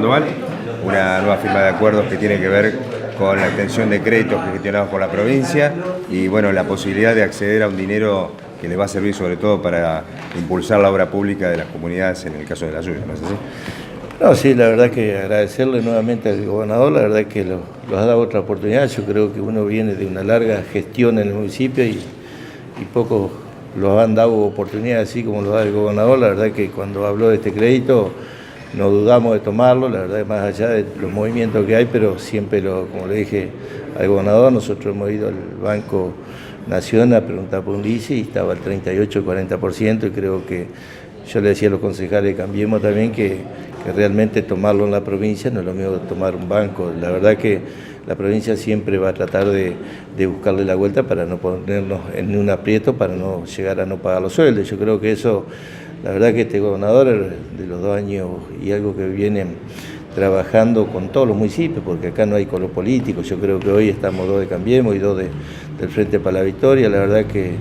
Sandoval, una nueva firma de acuerdos que tiene que ver con la extensión de créditos gestionados por la provincia y bueno, la posibilidad de acceder a un dinero que le va a servir sobre todo para impulsar la obra pública de las comunidades en el caso de la lluvia, ¿no es así? No, sí, la verdad que agradecerle nuevamente al gobernador, la verdad que nos ha dado otra oportunidad. Yo creo que uno viene de una larga gestión en el municipio y pocos los han dado oportunidad así como lo da el gobernador. La verdad que cuando habló de este crédito no dudamos de tomarlo, la verdad más allá de los movimientos que hay, pero siempre, como le dije al gobernador, nosotros hemos ido al Banco Nación a preguntar por un lice y estaba al 38-40% y creo que yo le decía a los concejales de Cambiemos también que realmente tomarlo en la provincia no es lo mismo que tomar un banco. La verdad que la provincia siempre va a tratar de buscarle la vuelta para no ponernos en un aprieto, para no llegar a no pagar los sueldos. Yo creo que eso, la verdad que este gobernador de los 2 años y algo que vienen trabajando con todos los municipios, porque acá no hay color político, yo creo que hoy estamos 2 de Cambiemos y 2 del Frente para la Victoria, la verdad que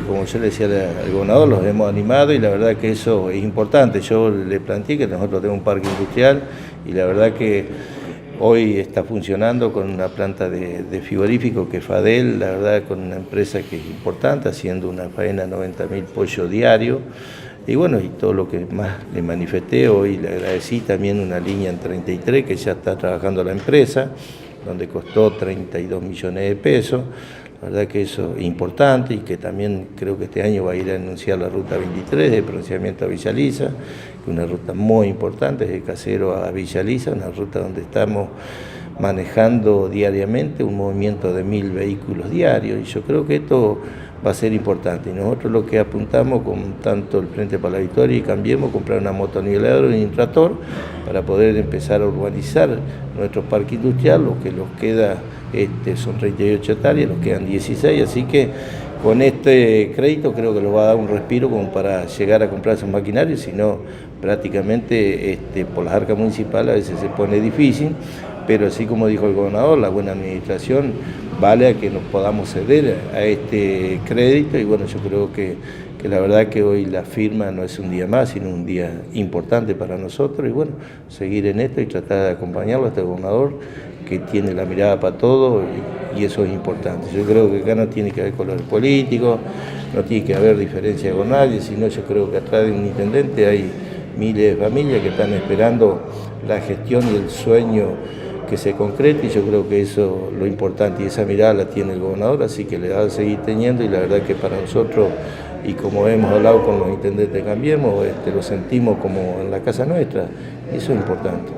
como yo le decía al gobernador, los hemos animado y la verdad que eso es importante. Yo le planteé que nosotros tenemos un parque industrial y la verdad que hoy está funcionando con una planta de frigorífico que es Fadel, la verdad con una empresa que es importante, haciendo una faena de 90.000 pollos diarios. Y bueno, y todo lo que más le manifesté, hoy le agradecí también una línea en 33 que ya está trabajando la empresa, donde costó 32 millones de pesos. La verdad que eso es importante y que también creo que este año va a ir a anunciar la ruta 23 de pronunciamiento a Villa Lisa, que es una ruta muy importante, desde Casero a Villa Lisa, una ruta donde estamos manejando diariamente un movimiento de 1000 vehículos diarios y yo creo que esto va a ser importante. Y nosotros lo que apuntamos con tanto el Frente para la Victoria y Cambiemos, comprar una motoniveladora y un tractor para poder empezar a urbanizar nuestro parque industrial. Lo que nos queda son 38 hectáreas, nos quedan 16, así que con este crédito creo que nos va a dar un respiro como para llegar a comprar esos maquinarios, si no prácticamente por las arcas municipales a veces se pone difícil, pero así como dijo el gobernador, la buena administración vale a que nos podamos ceder a este crédito y bueno, yo creo que la verdad que hoy la firma no es un día más, sino un día importante para nosotros y bueno, seguir en esto y tratar de acompañarlo a este gobernador que tiene la mirada para todo y eso es importante. Yo creo que acá no tiene que haber colores políticos, no tiene que haber diferencia con nadie, sino yo creo que atrás de un intendente hay miles de familias que están esperando la gestión y el sueño que se concrete y yo creo que eso es lo importante y esa mirada la tiene el gobernador, así que le va a seguir teniendo y la verdad que para nosotros y como hemos hablado con los intendentes de Cambiemos, lo sentimos como en la casa nuestra y eso es importante.